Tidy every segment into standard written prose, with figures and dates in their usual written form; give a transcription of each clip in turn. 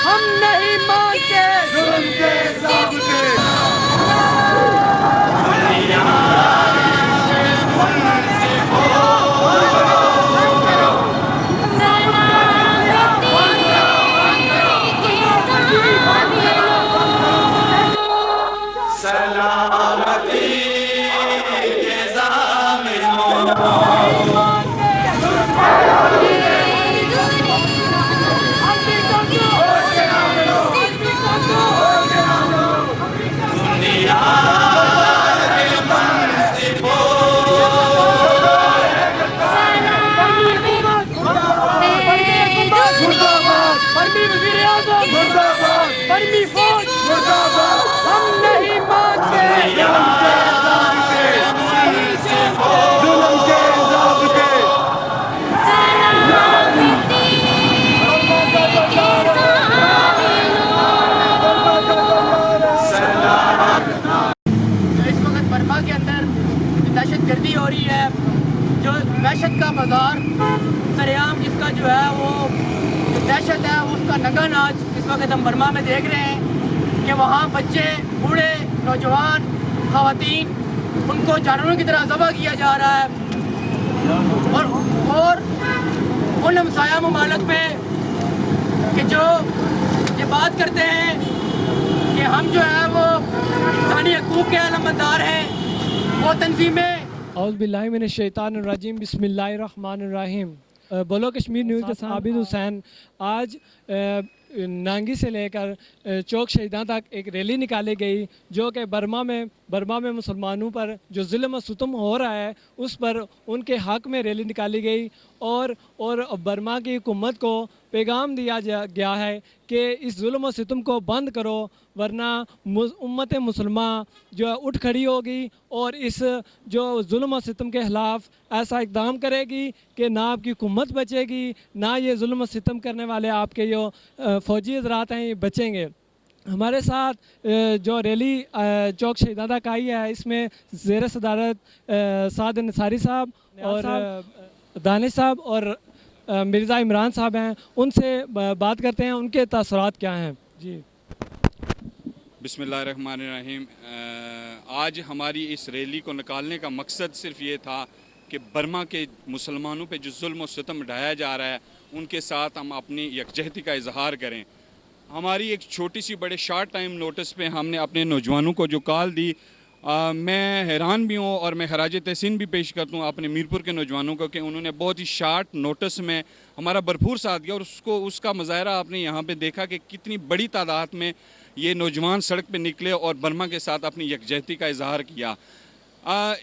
हम नहीं मानते जुल्म के ज़ाब्ते। दहशतगर्दी हो रही है, जो दहशत का बाजार सरेआम जिसका जो है वो जो दहशत है उसका नंगा नाच इस वक्त हम बर्मा में देख रहे हैं कि वहाँ बच्चे, बूढ़े, नौजवान, ख़वातीन उनको जानवरों की तरह ज़बह किया जा रहा है। और उन हमसाया ममालिक में कि जो ये बात करते हैं कि हम जो है वो इंसानी हकूक़ के अलमदार हैं, वो तंजीमें औज़ुबिल्लाहिमिनश्शैतानिर्रजीम बिस्मिल्लाहिर्रहमानिर्रहीम। बोलो कश्मीर न्यूज़ के साथ आबिद हुसैन। आज नांगी से लेकर चौक शहीदां तक एक रैली निकाली गई जो कि बर्मा में मुसलमानों पर जो जुल्म और सितम हो रहा है उस पर उनके हक़ में रैली निकाली गई और बर्मा की हुकूमत को पैगाम दिया गया है कि इस जुल्म और सितम को बंद करो, वरना उम्मत मुसलमान जो है उठ खड़ी होगी और इस जो जुल्म और सितम के ख़िलाफ़ ऐसा इक़दाम करेगी कि ना आपकी हुकूमत बचेगी, ना ये जुल्म और सितम करने वाले आपके जो फ़ौजी हज़रात हैं ये बचेंगे। हमारे साथ जो रैली चौक शहीदां तक आई है इसमें ज़ेर सदारत साद निसारी साहब और दानिश साहब और मिर्ज़ा इमरान साहब हैं। उनसे बात करते हैं उनके तासुरात क्या हैं। जी बिस्मिल्लाहिर्रहमानिर्रहीम। आज हमारी इस रैली को निकालने का मकसद सिर्फ ये था कि बर्मा के मुसलमानों पे जो जुल्म और सितम ढाया जा रहा है उनके साथ हम अपनी यकजहती का इजहार करें। हमारी एक छोटी सी बड़े शॉर्ट टाइम नोटिस पे हमने अपने नौजवानों को जो कॉल दी, मैं हैरान भी हूँ और मैं खराज तहसीन भी पेश करता हूँ अपने मीरपुर के नौजवानों को कि उन्होंने बहुत ही शार्ट नोटिस में हमारा भरपूर साथ दिया और उसका मुजाहरा आपने यहाँ पे देखा कि कितनी बड़ी तादाद में ये नौजवान सड़क पे निकले और बर्मा के साथ अपनी यकजहती का इजहार किया।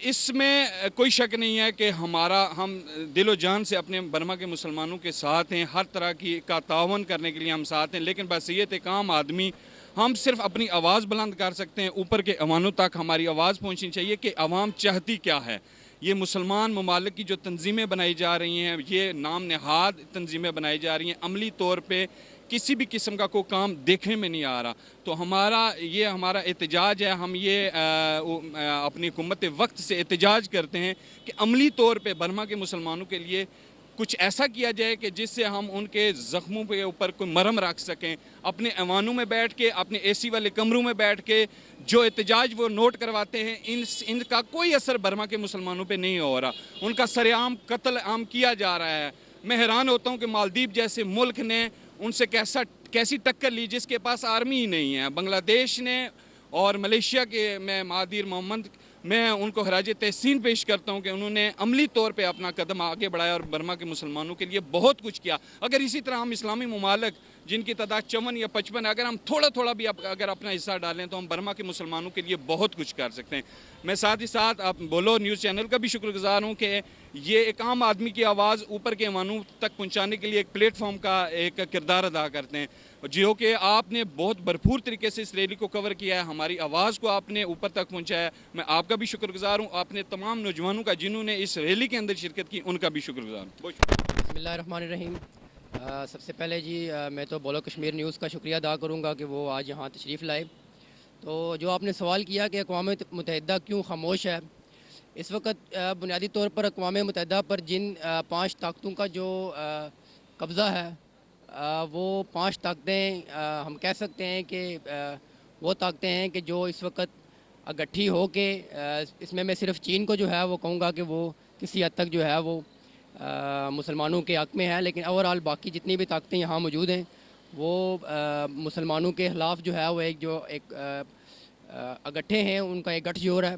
इसमें कोई शक नहीं है कि हम दिलो जान से अपने बर्मा के मुसलमानों के साथ हैं, हर तरह का तावन करने के लिए हम साथ हैं, लेकिन बहसीयत एक आम आदमी हम सिर्फ अपनी आवाज़ बुलंद कर सकते हैं। ऊपर के अवानों तक हमारी आवाज़ पहुंचनी चाहिए कि अवाम चाहती क्या है। ये मुसलमान ममालिक की जो तंजीमें बनाई जा रही हैं, ये नाम नहाद तंजीमें बनाई जा रही हैं, अमली तौर पर किसी भी किस्म का कोई काम देखने में नहीं आ रहा। तो हमारा एहतजाज है, हम ये अपनी हुकूमत वक्त से एहतजाज करते हैं कि अमली तौर पे बर्मा के मुसलमानों के लिए कुछ ऐसा किया जाए कि जिससे हम उनके ज़ख्मों के ऊपर कोई मरहम रख सकें। अपने ऐवानों में बैठ के, अपने एसी वाले कमरों में बैठ के जो एहतजाज वो नोट करवाते हैं, इनका कोई असर बर्मा के मुसलमानों पे नहीं हो रहा। उनका सरेआम कत्ल आम किया जा रहा है। मैं हैरान होता हूँ कि मालदीव जैसे मुल्क ने उनसे कैसी टक्कर ली जिसके पास आर्मी ही नहीं है। बांग्लादेश ने और मलेशिया के मैं महादीर मोहम्मद, मैं उनको खराज तहसीन पेश करता हूँ कि उन्होंने अमली तौर पे अपना कदम आगे बढ़ाया और बर्मा के मुसलमानों के लिए बहुत कुछ किया। अगर इसी तरह हम इस्लामी ममालिक जिनकी तादाद 54 या 55 अगर हम थोड़ा भी अगर अपना हिस्सा डालें तो हम बर्मा के मुसलमानों के लिए बहुत कुछ कर सकते हैं। मैं साथ ही साथ आप बोलो न्यूज़ चैनल का भी शुक्रगुजार हूँ कि ये एक आम आदमी की आवाज़ ऊपर के ऐवानों तक पहुँचाने के लिए एक प्लेटफॉर्म का एक किरदार अदा करते हैं। जो कि आपने बहुत भरपूर तरीके से इस रैली को कवर किया है, हमारी आवाज़ को आपने ऊपर तक पहुँचाया। मैं आपका भी शुक्रगुजार हूँ, आपने तमाम नौजवानों का जिन्होंने इस रैली के अंदर शिरकत की उनका भी शुक्रगुजार हूँ। बिस्मिल्लाहिर्रहमानिर्रहीम। सबसे पहले जी मैं तो बोलो कश्मीर न्यूज़ का शुक्रिया अदा करूँगा कि वो आज यहाँ तशरीफ़ लाए। तो जो आपने सवाल किया कि अक़वाम मुत्तहिदा क्यों खामोश है, इस वक्त बुनियादी तौर पर अक़वाम मुत्तहिदा पर जिन 5 ताकतों का जो कब्ज़ा है, वो 5 ताकतें हम कह सकते हैं कि वो ताकतें हैं कि जो इस वक्त इकट्ठी हो के इसमें मैं सिर्फ चीन को जो है वो कहूँगा कि वो किसी हद तक जो है वो मुसलमानों के हक़ में है, लेकिन ओवरऑल बाकी जितनी भी ताकतें यहाँ मौजूद हैं वो मुसलमानों के ख़िलाफ़ जो है वो एक इकट्ठे हैं, उनका एक गठजोड़ है।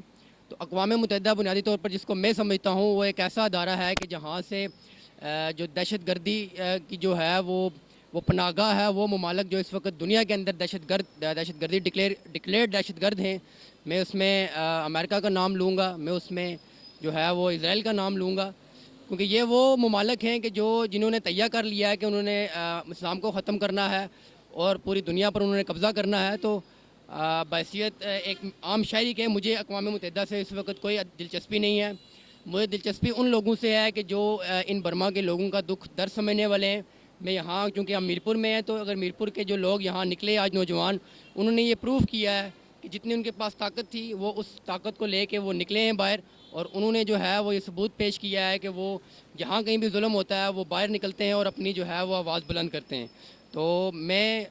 तो अक़वाम मुत्तहिदा बुनियादी तौर पर जिसको मैं समझता हूँ वो एक ऐसा अदारा है कि जहाँ से जो दहशतगर्दी की जो है वो पनागाह है, वो ममालिक जो इस वक्त दुनिया के अंदर दहशतगर्दी डिक्लेयर्ड दहशतगर्द हैं, मैं उसमें अमेरिका का नाम लूँगा, मैं उसमें जो है वो इज़राइल का नाम लूँगा, क्योंकि ये वो ममालिक हैं कि जिन्होंने तैयार कर लिया है कि उन्होंने इस्लाम को ख़त्म करना है और पूरी दुनिया पर उन्होंने कब्ज़ा करना है। तो बहैसियत एक आम शायरी के मुझे अक़वाम मुत्तहिदा से इस वक्त कोई दिलचस्पी नहीं है। मुझे दिलचस्पी उन लोगों से है कि जो इन बर्मा के लोगों का दुख दर्द समझने वाले हैं। मैं यहाँ क्योंकि हम मीरपुर में हैं, तो अगर मीरपुर के जो लोग यहाँ निकले आज नौजवान, उन्होंने ये प्रूफ किया है कि जितनी उनके पास ताकत थी वो उस ताकत को लेके वो निकले हैं बाहर, और उन्होंने जो है वो ये सबूत पेश किया है कि वो जहाँ कहीं भी जुल्म होता है वो बाहर निकलते हैं और अपनी जो है वो आवाज़ बुलंद करते हैं। तो मैं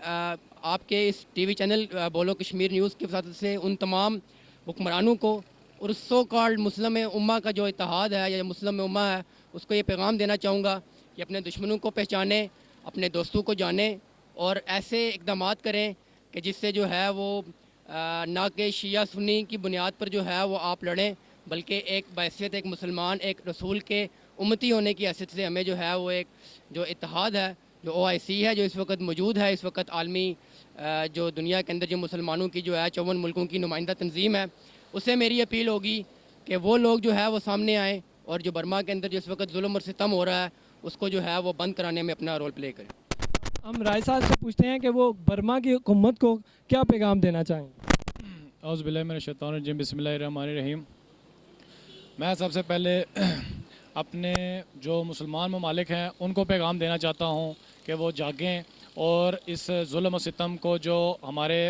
आपके इस टीवी चैनल बोलो कश्मीर न्यूज़ की वसात से उन तमाम हुक्मरानों को और उस सो कॉल्ड मुस्लिम उम्मा का जो इत्तेहाद है या मुस्लिम उम्मा है, उसको ये पैगाम देना चाहूँगा कि अपने दुश्मनों को पहचानें, अपने दोस्तों को जानें और ऐसे इक़दाम करें कि जिससे जो है वो ना कि शिया सुन्नी की बुनियाद पर जो है वो आप लड़ें, बल्कि एक बहैसियत एक मुसलमान, एक रसूल के उम्मती होने की हैसियत से हमें जो है वो एक जो इत्तेहाद है, जो OIC है, जो इस वक्त मौजूद है, इस वक्त आलमी जो दुनिया के अंदर जो मुसलमानों की जो है 54 मुल्कों की नुमाइंदा तंजीम है, उससे मेरी अपील होगी कि वो लोग जो है वो सामने आएँ और जो बर्मा के अंदर जिस वक्त जुल्म और सितम हो रहा है उसको जो है वो बंद कराने में अपना रोल प्ले करें। हम राय साहब से पूछते हैं कि वो बर्मा की हुकूमत को क्या पैगाम देना चाहेंगे। औज़ु बिल्लाहि मिनश शैतानिर रजीम, बिस्मिल्लाहिर रहमानिर रहीम। मैं सबसे पहले अपने जो मुसलमान ममालिक हैं उनको पैगाम देना चाहता हूँ कि वो जागें और इस जुल्म और सितम को जो हमारे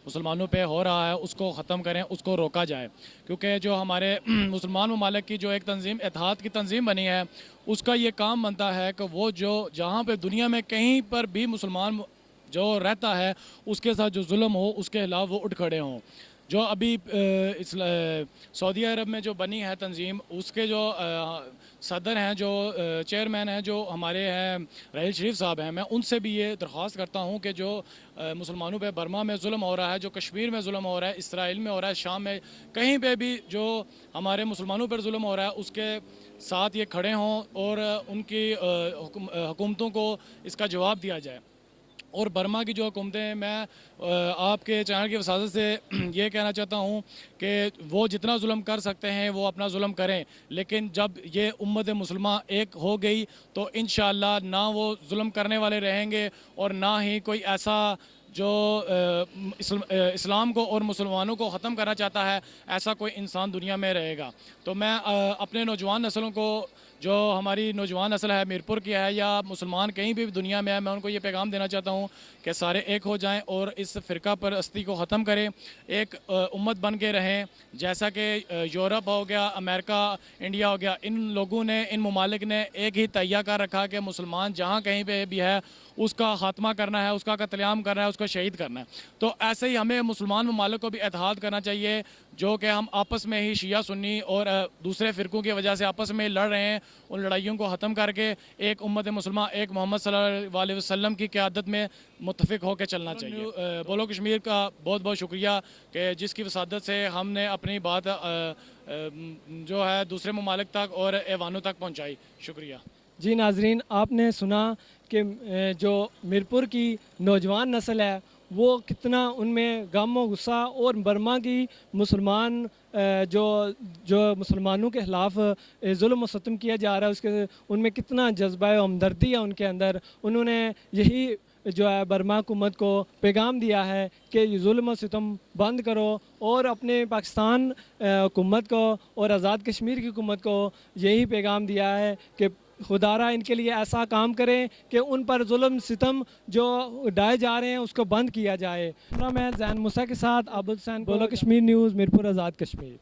मुसलमानों पे हो रहा है उसको ख़त्म करें, उसको रोका जाए, क्योंकि जो हमारे मुसलमान ममालिक की जो एक तंजीम इत्तेहाद की तंजीम बनी है उसका ये काम बनता है कि वो जो जहाँ पे दुनिया में कहीं पर भी मुसलमान जो रहता है उसके साथ जो जुल्म हो उसके खिलाफ वो उठ खड़े हों। जो अभी सऊदी अरब में जो बनी है तंजीम, उसके जो सदर हैं, जो चेयरमैन हैं, जो हमारे हैं राहिल शरीफ साहब हैं, मैं उनसे भी ये दरख्वास्त करता हूँ कि जो मुसलमानों पे बर्मा में जुल्म हो रहा है, जो कश्मीर में जुल्म हो रहा है, इसराइल में हो रहा है, शाम में कहीं पे भी जो हमारे मुसलमानों पर जुल्म हो रहा है उसके साथ ये खड़े हों और उनकी हुकूमतों को इसका जवाब दिया जाए। और बर्मा की जो हुकूमतें हैं, मैं आपके चैनल की वसादत से ये कहना चाहता हूँ कि वो जितना जुल्म कर सकते हैं वो अपना जुल्म करें, लेकिन जब ये उम्मत मुसलमान एक हो गई तो इंशाअल्लाह ना वो जुल्म करने वाले रहेंगे और ना ही कोई ऐसा जो इस्लाम को और मुसलमानों को ख़त्म करना चाहता है ऐसा कोई इंसान दुनिया में रहेगा। तो मैं अपने नौजवान नस्लों को, जो हमारी नौजवान नस्ल है मीरपुर की है या मुसलमान कहीं भी दुनिया में है, मैं उनको ये पैगाम देना चाहता हूँ कि सारे एक हो जाएं और इस फ़िरका परस्ती को ख़त्म करें, एक उम्मत बन के रहें, जैसा कि यूरोप हो गया, अमेरिका, इंडिया हो गया, इन लोगों ने, इन ममालिक ने एक ही तैयार कर रखा कि मुसलमान जहाँ कहीं पे भी है उसका ख़ात्मा करना है, उसका कत्लेआम करना है, उसको शहीद करना है। तो ऐसे ही हमें मुसलमान ममालिक को भी इत्तेहाद करना चाहिए, जो कि हम आपस में ही शिया सुन्नी और दूसरे फ़िरकों की वजह से आपस में लड़ रहे हैं, उन लड़ाइयों को ख़त्म करके एक उम्मत मुसलमान, एक मोहम्मद सल्लल्लाहु अलैहि वसल्लम की क़यादत में मुत्तफ़िक होकर चलना चाहिए। बोलो कश्मीर का बहुत बहुत शुक्रिया कि जिसकी वसादत से हमने अपनी बात जो है दूसरे ममालिक तक और ऐवानों तक पहुँचाई। शुक्रिया जी। नाजरीन, आपने सुना कि जो मीरपुर की नौजवान नस्ल है वो कितना उनमें गम और गुस्सा, और बर्मा की मुसलमान जो मुसलमानों के ख़िलाफ़ जुल्म और सितम किया जा रहा है उसके उनमें कितना जज्बा हमदर्दी है उनके अंदर। उन्होंने यही जो है बर्मा हुकूमत को पैगाम दिया है कि जुल्म और सितम बंद करो और अपने पाकिस्तान हुकूमत को और आज़ाद कश्मीर की हुकूमत को यही पैगाम दिया है कि खुदारा इनके लिए ऐसा काम करें कि उन पर जुल्म सितम जो डाए जा रहे हैं उसको बंद किया जाए। मैं जैन मूसा के साथ आबिद हुसैन, बोलो कश्मीर न्यूज़, मीरपुर, आज़ाद कश्मीर।